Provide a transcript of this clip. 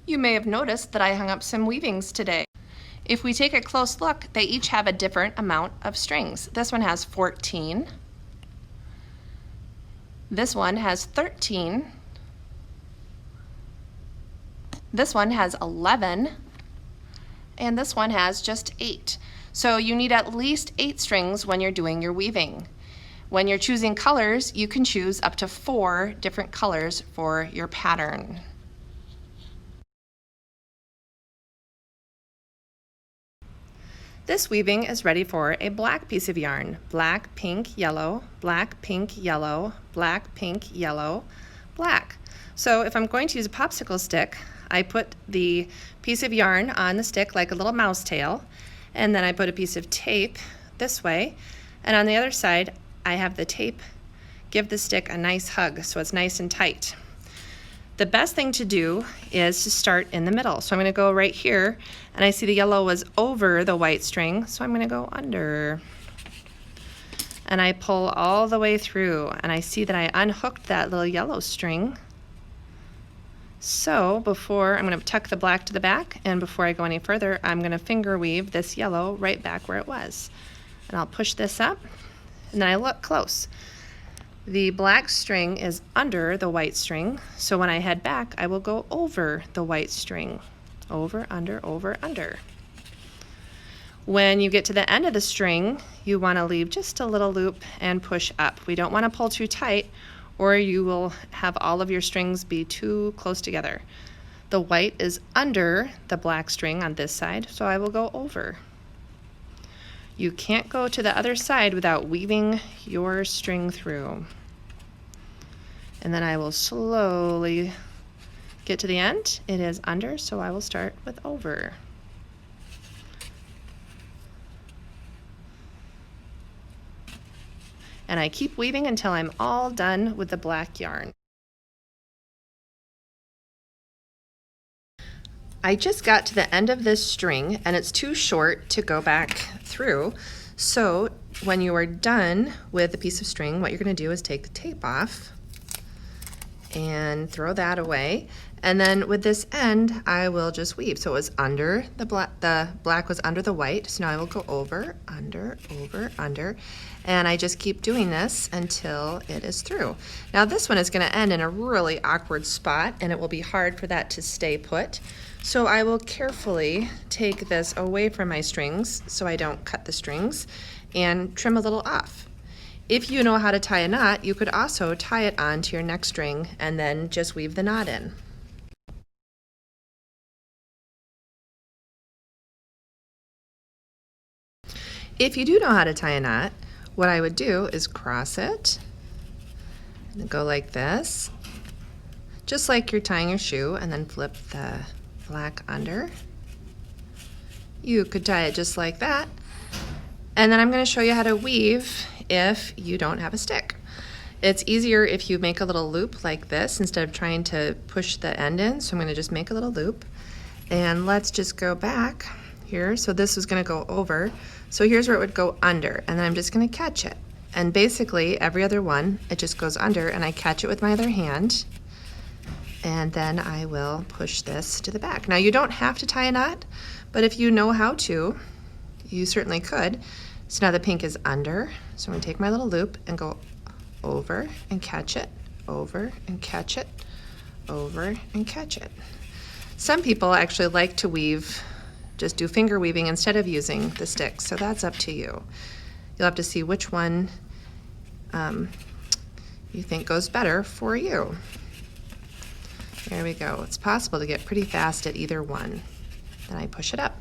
You may have noticed that I hung up some weavings today. If we take a close look, they each have a different amount of strings. This one has 14. This one has 13. This one has 11. And this one has just 8. So you need at least 8 strings when you're doing your weaving. When you're choosing colors, you can choose up to 4 different colors for your pattern. This weaving is ready for a black piece of yarn. Black, pink, yellow, black, pink, yellow, black, pink, yellow, black. So if I'm going to use a popsicle stick, I put the piece of yarn on the stick like a little mouse tail, and then I put a piece of tape this way, and on the other side I have the tape give the stick a nice hug so it's nice and tight. The best thing to do is to start in the middle. So I'm going to go right here, and I see the yellow was over the white string, so I'm going to go under. And I pull all the way through, and I see that I unhooked that little yellow string. So before, I'm going to tuck the black to the back, and before I go any further, I'm going to finger weave this yellow right back where it was. And I'll push this up, and then I look close. The black string is under the white string, so when I head back, I will go over the white string. Over, under. When you get to the end of the string, you want to leave just a little loop and push up. We don't want to pull too tight, or you will have all of your strings be too close together. The white is under the black string on this side, so I will go over. You can't go to the other side without weaving your string through. And then I will slowly get to the end. It is under, so I will start with over. And I keep weaving until I'm all done with the black yarn. I just got to the end of this string, and it's too short to go back through. So when you are done with the piece of string, what you're going to do is take the tape off and throw that away. And then with this end, I will just weave. So it was under the black was under the white. So now I will go over, under, and I just keep doing this until it is through. Now this one is going to end in a really awkward spot, and it will be hard for that to stay put. So I will carefully take this away from my strings so I don't cut the strings and trim a little off. If you know how to tie a knot, you could also tie it onto your next string and then just weave the knot in. If you do know how to tie a knot, what I would do is cross it and go like this, just like you're tying your shoe, and then flip the black under. You could tie it just like that. And then I'm going to show you how to weave if you don't have a stick. It's easier if you make a little loop like this instead of trying to push the end in. So I'm going to just make a little loop, and let's just go back here. So this is going to go over. So here's where it would go under, and then I'm just going to catch it. And basically every other one, it just goes under, and I catch it with my other hand. And then I will push this to the back. Now you don't have to tie a knot, but if you know how to, you certainly could. So now the pink is under, so I'm going to take my little loop and go over and catch it, over and catch it, over and catch it. Some people actually like to weave, just do finger weaving instead of using the stick, so that's up to you. You'll have to see which one you think goes better for you. There we go. It's possible to get pretty fast at either one. Then I push it up.